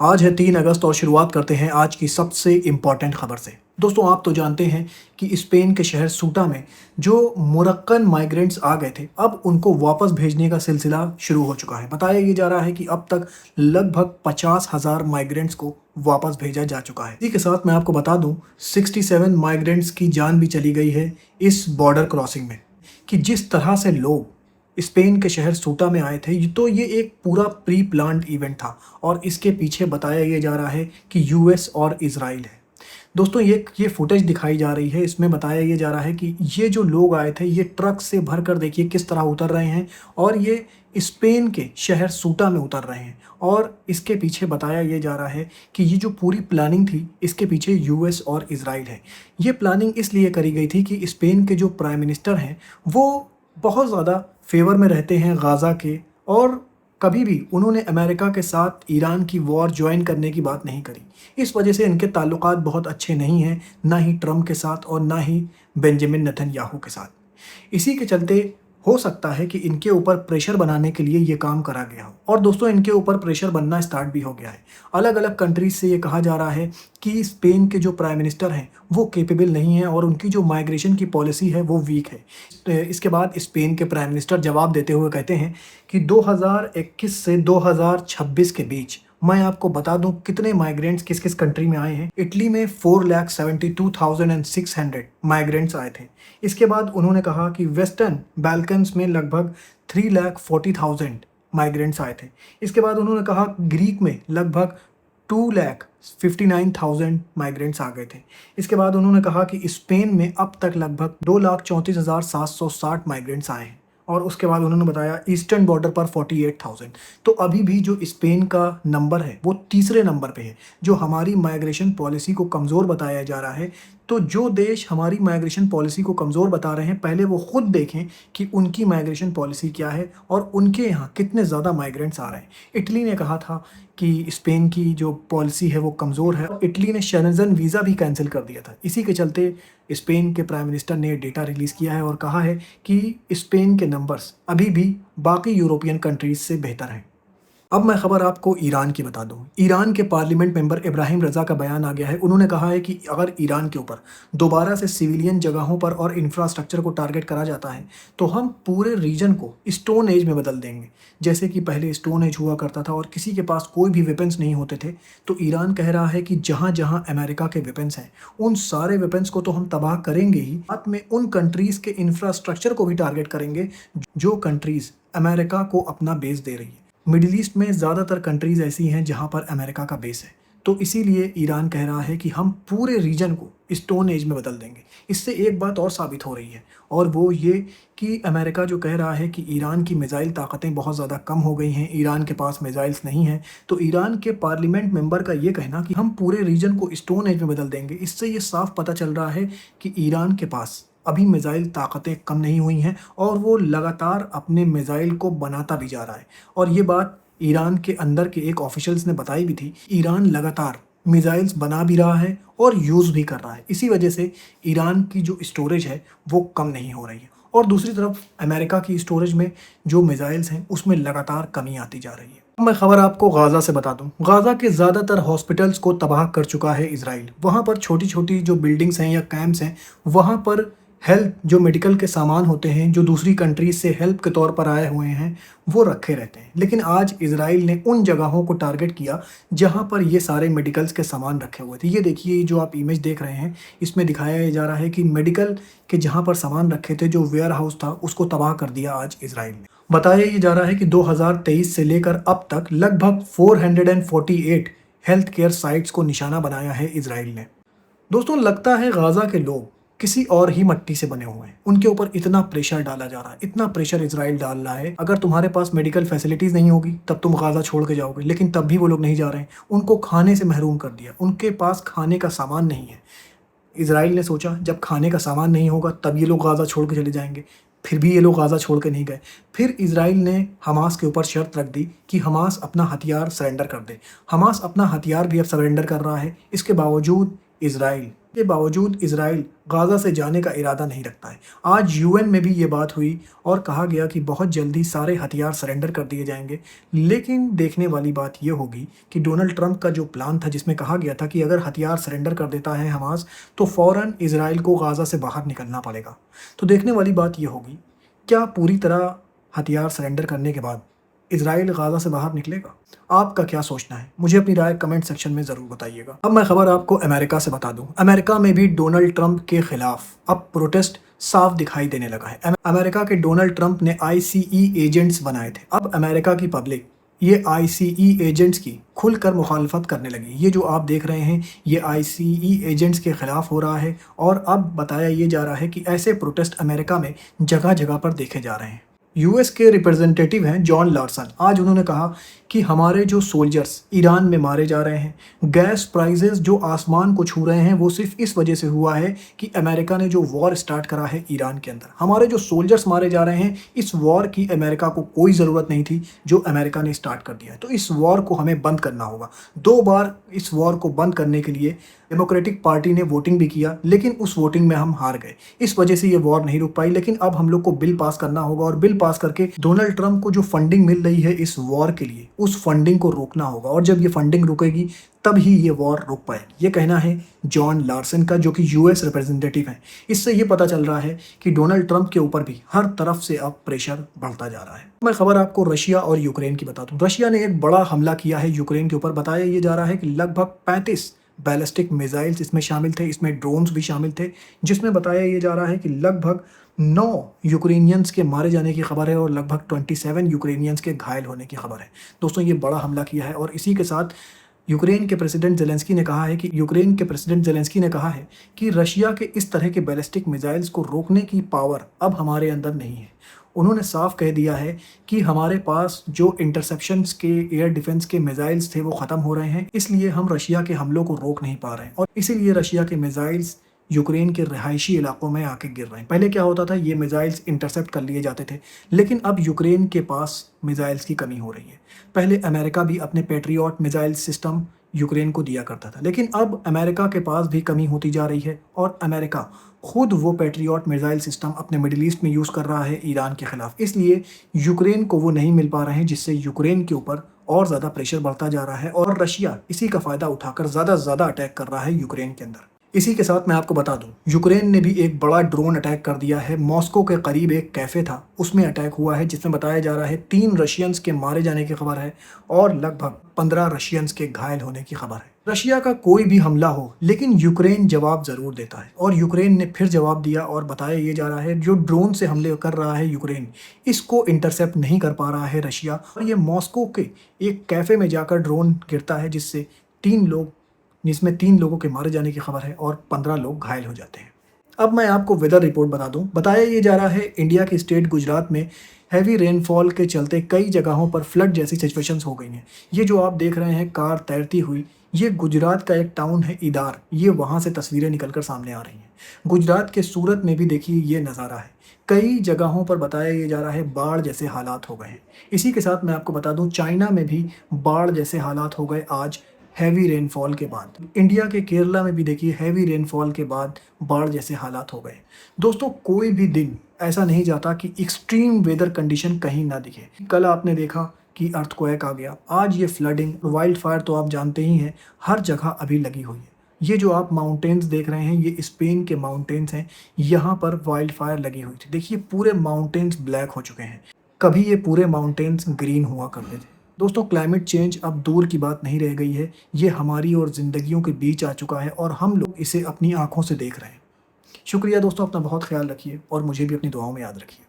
आज है 3 अगस्त और शुरुआत करते हैं आज की सबसे इम्पॉर्टेंट खबर से। दोस्तों आप तो जानते हैं कि स्पेन के शहर सूटा में जो मोरक्कन माइग्रेंट्स आ गए थे, अब उनको वापस भेजने का सिलसिला शुरू हो चुका है। बताया ये जा रहा है कि अब तक लगभग 50,000 माइग्रेंट्स को वापस भेजा जा चुका है। इसी के साथ मैं आपको बता दूं 67 माइग्रेंट्स की जान भी चली गई है इस बॉर्डर क्रॉसिंग में। कि जिस तरह से लोग स्पेन के शहर सूटा में आए थे, तो ये एक पूरा प्री प्लान्ड इवेंट था और इसके पीछे बताया ये जा रहा है कि यूएस और इजराइल है। दोस्तों ये फुटेज दिखाई जा रही है, इसमें बताया ये जा रहा है कि ये जो लोग आए थे ये ट्रक से भर कर देखिए किस तरह उतर रहे हैं और ये स्पेन के शहर सूटा में उतर रहे हैं। और इसके पीछे बताया ये जा रहा है कि ये जो पूरी प्लानिंग थी इसके पीछे यूएस और इजराइल है। ये प्लानिंग इसलिए करी गई थी कि स्पेन के जो प्राइम मिनिस्टर हैं वो बहुत ज़्यादा फेवर में रहते हैं गाज़ा के, और कभी भी उन्होंने अमेरिका के साथ ईरान की वॉर ज्वाइन करने की बात नहीं करी। इस वजह से इनके ताल्लुकात बहुत अच्छे नहीं हैं, ना ही ट्रम्प के साथ और ना ही बेंजामिन नेतन्याहू के साथ। इसी के चलते हो सकता है कि इनके ऊपर प्रेशर बनाने के लिए ये काम करा गया हो। और दोस्तों इनके ऊपर प्रेशर बनना स्टार्ट भी हो गया है। अलग अलग कंट्रीज से ये कहा जा रहा है कि स्पेन के जो प्राइम मिनिस्टर हैं वो कैपेबल नहीं है और उनकी जो माइग्रेशन की पॉलिसी है वो वीक है। इसके बाद स्पेन के प्राइम मिनिस्टर जवाब देते हुए कहते हैं कि 2021 से 2026 के बीच मैं आपको बता दूं कितने माइग्रेंट्स किस किस कंट्री में आए हैं। इटली में 4,72,600 माइग्रेंट्स आए थे। इसके बाद उन्होंने कहा कि वेस्टर्न बाल्कन्स में लगभग 3,40,000 माइग्रेंट्स आए थे। इसके बाद उन्होंने कहा ग्रीक में लगभग 2,59,000 माइग्रेंट्स आ गए थे। इसके बाद उन्होंने कहा कि स्पेन में अब तक लगभग 2,34,760 माइग्रेंट्स आए हैं। और उसके बाद उन्होंने बताया ईस्टर्न बॉर्डर पर 48,000। तो अभी भी जो स्पेन का नंबर है वो तीसरे नंबर पे है, जो हमारी माइग्रेशन पॉलिसी को कमज़ोर बताया जा रहा है। तो जो देश हमारी माइग्रेशन पॉलिसी को कमज़ोर बता रहे हैं, पहले वो खुद देखें कि उनकी माइग्रेशन पॉलिसी क्या है और उनके यहाँ कितने ज़्यादा माइग्रेंट्स आ रहे हैं। इटली ने कहा था कि स्पेन की जो पॉलिसी है वो कमज़ोर है। इटली ने शेंगेन वीज़ा भी कैंसिल कर दिया था। इसी के चलते स्पेन के प्राइम मिनिस्टर ने डेटा रिलीज़ किया है और कहा है कि स्पेन के नंबर्स अभी भी बाकी यूरोपियन कंट्रीज़ से बेहतर हैं। अब मैं ख़बर आपको ईरान की बता दूं। ईरान के पार्लियामेंट मेंबर इब्राहिम रज़ा का बयान आ गया है। उन्होंने कहा है कि अगर ईरान के ऊपर दोबारा से सिविलियन जगहों पर और इंफ्रास्ट्रक्चर को टारगेट करा जाता है तो हम पूरे रीजन को स्टोन एज में बदल देंगे। जैसे कि पहले स्टोन एज हुआ करता था और किसी के पास कोई भी वेपन्स नहीं होते थे, तो ईरान कह रहा है कि जहाँ जहाँ अमेरिका के वेपन्स हैं उन सारे वेपन्स को तो हम तबाह करेंगे ही, साथ में उन कंट्रीज़ के इंफ्रास्ट्रक्चर को भी टारगेट करेंगे जो कंट्रीज़ अमेरिका को अपना बेस दे रही है। मिडिल ईस्ट में ज़्यादातर कंट्रीज़ ऐसी हैं जहाँ पर अमेरिका का बेस है। तो इसीलिए ईरान कह रहा है कि हम पूरे रीजन को स्टोन एज में बदल देंगे। इससे एक बात और साबित हो रही है और वो ये कि अमेरिका जो कह रहा है कि ईरान की मिसाइल ताकतें बहुत ज़्यादा कम हो गई हैं, ईरान के पास मिसाइल्स नहीं हैं। तो ईरान के पार्लियामेंट मेंबर का ये कहना कि हम पूरे रीजन को स्टोन एज में बदल देंगे, इससे ये साफ पता चल रहा है कि ईरान के पास अभी मिसाइल ताकतें कम नहीं हुई हैं और वो लगातार अपने मिसाइल को बनाता भी जा रहा है। और ये बात ईरान के अंदर के एक ऑफिशियल्स ने बताई भी थी। ईरान लगातार मिसाइल्स बना भी रहा है और यूज़ भी कर रहा है। इसी वजह से ईरान की जो स्टोरेज है वो कम नहीं हो रही है और दूसरी तरफ अमेरिका की स्टोरेज में जो मिसाइल्स हैं उसमें लगातार कमी आती जा रही है। मैं खबर आपको गाज़ा से बता दूं। गाज़ा के ज़्यादातर हॉस्पिटल्स को तबाह कर चुका है इजराइल। वहाँ पर छोटी छोटी जो बिल्डिंग्स हैं या कैंप्स हैं, वहाँ पर हेल्प जो मेडिकल के सामान होते हैं जो दूसरी कंट्रीज से हेल्प के तौर पर आए हुए हैं वो रखे रहते हैं। लेकिन आज इजराइल ने उन जगहों को टारगेट किया जहां पर ये सारे मेडिकल्स के सामान रखे हुए थे। ये देखिए जो आप इमेज देख रहे हैं, इसमें दिखाया जा रहा है कि मेडिकल के जहां पर सामान रखे थे, जो वेयर हाउस था, उसको तबाह कर दिया आज इजराइल ने। बताया ये जा रहा है कि 2023 से लेकर अब तक लगभग 448 हेल्थ केयर साइट्स को निशाना बनाया है इजराइल ने। दोस्तों लगता है गाज़ा के लोग किसी और ही मट्टी से बने हुए हैं। उनके ऊपर इतना प्रेशर डाला जा रहा है, इतना प्रेशर इजराइल डाल रहा है। अगर तुम्हारे पास मेडिकल फैसिलिटीज़ नहीं होगी तब तुम गाज़ा छोड़ के जाओगे, लेकिन तब भी वो लोग नहीं जा रहे हैं। उनको खाने से महरूम कर दिया, उनके पास खाने का सामान नहीं है। इजराइल ने सोचा जब खाने का सामान नहीं होगा तब ये लोग गाज़ा छोड़ के चले जाएंगे, फिर भी ये लोग गाज़ा छोड़ के नहीं गए। फिर इजराइल ने हमास के ऊपर शर्त रख दी कि हमास अपना हथियार सरेंडर कर दे। हमास अपना हथियार भी अब सरेंडर कर रहा है। इसके बावजूद इसराइल के बावजूद इसराइल गाज़ा से जाने का इरादा नहीं रखता है। आज यूएन में भी ये बात हुई और कहा गया कि बहुत जल्दी सारे हथियार सरेंडर कर दिए जाएंगे। लेकिन देखने वाली बात ये होगी कि डोनाल्ड ट्रंप का जो प्लान था, जिसमें कहा गया था कि अगर हथियार सरेंडर कर देता है हमास, तो फ़ौरन इसराइल को गाज़ा से बाहर निकलना पड़ेगा। तो देखने वाली बात ये होगी, क्या पूरी तरह हथियार सरेंडर करने के बाद इजराइल गाज़ा से बाहर निकलेगा? आपका क्या सोचना है? मुझे अपनी राय कमेंट सेक्शन में ज़रूर बताइएगा। अब मैं खबर आपको अमेरिका से बता दूं। अमेरिका में भी डोनाल्ड ट्रंप के खिलाफ अब प्रोटेस्ट साफ दिखाई देने लगा है। अमेरिका के डोनाल्ड ट्रंप ने आईसीई एजेंट्स बनाए थे। अब अमेरिका की पब्लिक ये आईसीई एजेंट्स की खुलकर मुखालफत करने लगी। ये जो आप देख रहे हैं, ये आईसीई एजेंट्स के खिलाफ हो रहा है और अब बताया ये जा रहा है कि ऐसे प्रोटेस्ट अमेरिका में जगह जगह पर देखे जा रहे हैं। यूएस के रिप्रेजेंटेटिव हैं जॉन लार्सन। आज उन्होंने कहा कि हमारे जो सोल्जर्स ईरान में मारे जा रहे हैं, गैस प्राइसेस जो आसमान को छू रहे हैं, वो सिर्फ इस वजह से हुआ है कि अमेरिका ने जो वॉर स्टार्ट करा है ईरान के अंदर। हमारे जो सोल्जर्स मारे जा रहे हैं, इस वॉर की अमेरिका को कोई ज़रूरत नहीं थी जो अमेरिका ने स्टार्ट कर दिया है। तो इस वॉर को हमें बंद करना होगा। 2 बार इस वॉर को बंद करने के लिए डेमोक्रेटिक पार्टी ने वोटिंग भी किया, लेकिन उस वोटिंग में हम हार गए। इस वजह से ये वॉर नहीं रुक पाई। लेकिन अब हम लोग को बिल पास करना होगा और बिल पास करके डोनाल्ड ट्रंप को जो फंडिंग मिल रही है इस वॉर के लिए, उस फंडिंग को रोकना होगा। और जब ये फंडिंग रुकेगी तब ही ये वॉर रुक पाएगी। ये कहना है जॉन लार्सन का, जो कि यूएस रिप्रेजेंटेटिव हैं। इससे ये पता चल रहा है कि डोनाल्ड ट्रंप के ऊपर भी हर तरफ से अब प्रेशर बढ़ता जा रहा है। मैं खबर आपको रशिया और यूक्रेन की बता दूं। रशिया ने एक बड़ा हमला किया है यूक्रेन के ऊपर। बताया ये जा रहा है कि लगभग 35 बैलिस्टिक मिसाइल्स इसमें शामिल थे, इसमें ड्रोन्स भी शामिल थे, जिसमें बताया ये जा रहा है कि लगभग 9 यूक्रेनियंस के मारे जाने की खबर है और लगभग 27 यूक्रेनियंस के घायल होने की खबर है। दोस्तों, ये बड़ा हमला किया है और इसी के साथ यूक्रेन के प्रेसिडेंट ज़ेलेंस्की ने कहा है कि रशिया के इस तरह के बैलिस्टिक मिसाइल्स को रोकने की पावर अब हमारे अंदर नहीं है। उन्होंने साफ कह दिया है कि हमारे पास जो इंटरसेप्शंस के एयर डिफेंस के मिसाइल्स थे वो ख़त्म हो रहे हैं, इसलिए हम रशिया के हमलों को रोक नहीं पा रहे हैं और इसीलिए रशिया के मिसाइल्स यूक्रेन के रिहायशी इलाकों में आके गिर रहे हैं। पहले क्या होता था, ये मिसाइल्स इंटरसेप्ट कर लिए जाते थे, लेकिन अब यूक्रेन के पास मिसाइल्स की कमी हो रही है। पहले अमेरिका भी अपने पैट्रियट मिसाइल सिस्टम यूक्रेन को दिया करता था, लेकिन अब अमेरिका के पास भी कमी होती जा रही है और अमेरिका खुद वो पैट्रियट मिसाइल सिस्टम अपने मिडिल ईस्ट में यूज़ कर रहा है ईरान के खिलाफ। इसलिए यूक्रेन को वो नहीं मिल पा रहे हैं, जिससे यूक्रेन के ऊपर और ज़्यादा प्रेशर बढ़ता जा रहा है और रशिया इसी का फ़ायदा उठाकर ज़्यादा से ज़्यादा अटैक कर रहा है यूक्रेन के अंदर। इसी के साथ मैं आपको बता दूं, यूक्रेन ने भी एक बड़ा ड्रोन अटैक कर दिया है। मॉस्को के करीब एक कैफ़े था, उसमें अटैक हुआ है, जिसमें बताया जा रहा है 3 रशियंस के मारे जाने की खबर है और लगभग 15 रशियंस के घायल होने की खबर है। रशिया का कोई भी हमला हो, लेकिन यूक्रेन जवाब ज़रूर देता है और यूक्रेन ने फिर जवाब दिया और बताया ये जा रहा है जो ड्रोन से हमले कर रहा है यूक्रेन, इसको इंटरसेप्ट नहीं कर पा रहा है रशिया। और ये मॉस्को के एक कैफ़े में जाकर ड्रोन गिरता है, जिसमें 3 लोगों के मारे जाने की खबर है और 15 लोग घायल हो जाते हैं। अब मैं आपको वेदर रिपोर्ट बता दूं। बताया ये जा रहा है इंडिया के स्टेट गुजरात में हैवी रेनफॉल के चलते कई जगहों पर फ्लड जैसी सिचुएशंस हो गई हैं। ये जो आप देख रहे हैं कार तैरती हुई, ये गुजरात का एक टाउन है इदार। ये वहाँ से तस्वीरें निकलकर सामने आ रही हैं। गुजरात के सूरत में भी देखिए ये नज़ारा है। कई जगहों पर बताया ये जा रहा है बाढ़ जैसे हालात हो गए हैं। इसी के साथ मैं आपको बता दूं, चाइना में भी बाढ़ जैसे हालात हो गए आज हैवी रेनफॉल के बाद। इंडिया के केरला में भी देखिए हैवी रेनफॉल के बाद बाढ़ जैसे हालात हो गए। दोस्तों, कोई भी दिन ऐसा नहीं जाता कि एक्सट्रीम वेदर कंडीशन कहीं ना दिखे। कल आपने देखा कि अर्थक्वेक आ गया, आज ये फ्लडिंग, वाइल्ड फायर तो आप जानते ही हैं, हर जगह अभी लगी हुई है। ये जो आप माउंटेन्स देख रहे हैं, ये स्पेन के माउंटेन्स हैं। यहाँ पर वाइल्ड फायर लगी हुई थी। देखिए पूरे माउंटेन्स ब्लैक हो चुके हैं। कभी ये पूरे माउंटेन्स ग्रीन हुआ करते थे। दोस्तों, क्लाइमेट चेंज अब दूर की बात नहीं रह गई है, ये हमारी और ज़िंदगियों के बीच आ चुका है और हम लोग इसे अपनी आंखों से देख रहे हैं। शुक्रिया दोस्तों, अपना बहुत ख्याल रखिए और मुझे भी अपनी दुआओं में याद रखिए।